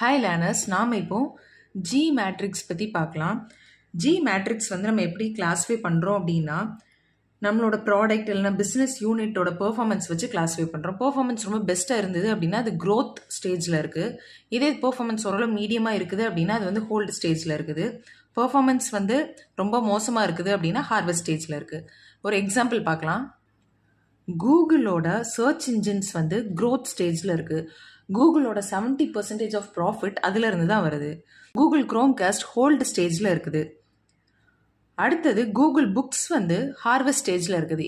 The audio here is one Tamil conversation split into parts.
ஹாய் லேர்னர்ஸ், நாம் இப்போ ஜி மேட்ரிக்ஸ் பற்றி பார்க்கலாம். ஜி மேட்ரிக்ஸ் வந்து நம்ம எப்படி கிளாஸிஃபை பண்ணுறோம் அப்படின்னா, நம்மளோட ப்ராடக்ட் இல்லைனா பிஸ்னஸ் யூனிட்டோட பெர்ஃபார்மன்ஸ் வச்சு கிளாஸிஃபை பண்ணுறோம். பெர்ஃபார்மன்ஸ் ரொம்ப பெஸ்ட்டாக இருந்தது அப்படின்னா அது க்ரோத் ஸ்டேஜில் இருக்குது. இதே பெர்ஃபார்மன்ஸ் ஓரளவு மீடியமாக இருக்குது அப்படின்னா அது வந்து ஹோல்டு ஸ்டேஜில் இருக்குது. பெர்ஃபார்மன்ஸ் வந்து ரொம்ப மோசமாக இருக்குது அப்படின்னா ஹார்வெஸ்ட் ஸ்டேஜில் இருக்குது. ஒரு எக்ஸாம்பிள் பார்க்கலாம். கூகுளோட சர்ச் இன்ஜின்ஸ் வந்து க்ரோத் ஸ்டேஜில் இருக்குது. கூகுளோட 70% ஆஃப் ப்ராஃபிட் அதில் இருந்து தான் வருது. கூகுள் க்ரோம் காஸ்ட் ஹோல்டு ஸ்டேஜில் இருக்குது. அடுத்தது கூகுள் புக்ஸ் வந்து ஹார்வெஸ்ட் ஸ்டேஜில் இருக்குது.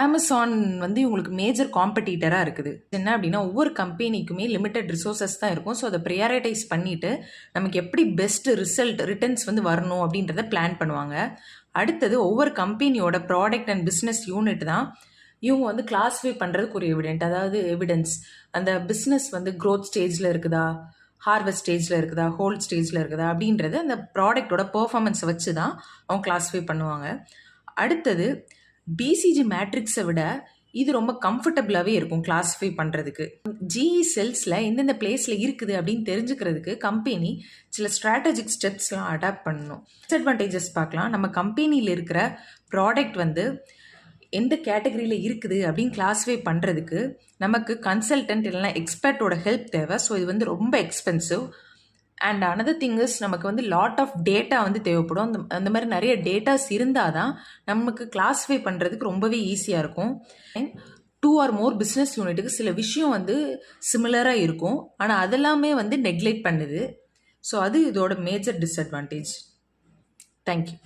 அமேசான் வந்து இவங்களுக்கு மேஜர் காம்படிட்டராக இருக்குது. என்ன அப்படின்னா ஒவ்வொரு கம்பெனிக்குமே லிமிட்டட் ரிசோர்ஸஸ் தான் இருக்கும். ஸோ அதை ப்ரையாரிட்டைஸ் பண்ணிவிட்டு நமக்கு எப்படி பெஸ்ட் ரிட்டர்ன்ஸ் வந்து வரணும் அப்படின்றத பிளான் பண்ணுவாங்க. அடுத்தது ஒவ்வொரு கம்பெனியோட ப்ராடக்ட் அண்ட் பிஸ்னஸ் யூனிட் தான் இவங்க வந்து கிளாஸிஃபை பண்ணுறதுக்கு ஒரு எவிடென்ட், அதாவது எவிடன்ஸ். அந்த பிஸ்னஸ் வந்து க்ரோத் ஸ்டேஜில் இருக்குதா, ஹார்வெஸ்ட் ஸ்டேஜில் இருக்குதா, ஹோல்ட் ஸ்டேஜில் இருக்குதா அப்படின்றது அந்த ப்ராடக்டோட பெர்ஃபார்மன்ஸை வச்சு தான் அவங்க கிளாஸிஃபை பண்ணுவாங்க. அடுத்தது பிசிஜி மேட்ரிக்ஸை விட இது ரொம்ப கம்ஃபர்டபுளாகவே இருக்கும் கிளாஸிஃபை பண்ணுறதுக்கு. ஜிஇ செல்ஸில் எந்தெந்த பிளேஸில் இருக்குது அப்படின்னு தெரிஞ்சுக்கிறதுக்கு கம்பெனி சில ஸ்ட்ராட்டஜிக் ஸ்டெப்ஸ்லாம் அடாப்ட் பண்ணணும். டிஸ்அட்வான்டேஜஸ் பார்க்கலாம். நம்ம கம்பெனியில் இருக்கிற ப்ராடக்ட் வந்து எந்த கேட்டகரியில் இருக்குது அப்படின்னு கிளாஸிஃபை பண்ணுறதுக்கு நமக்கு கன்சல்டன்ட் இல்லைனா எக்ஸ்பர்ட்டோட ஹெல்ப் தேவை. ஸோ இது வந்து ரொம்ப expensive. And another thing is நமக்கு வந்து லாட் ஆஃப் டேட்டா வந்து தேவைப்படும். அந்த மாதிரி நிறைய டேட்டாஸ் இருந்தால் தான் நமக்கு கிளாஸிஃபை பண்ணுறதுக்கு ரொம்பவே ஈஸியாக இருக்கும். 2 or more பிஸ்னஸ் யூனிட்டுக்கு சில விஷயம் வந்து சிமிலராக இருக்கும், ஆனால் அதெல்லாமே வந்து நெக்லெக்ட் பண்ணுது. ஸோ அது இதோட மேஜர் டிஸ்அட்வான்டேஜ். தேங்க்யூ.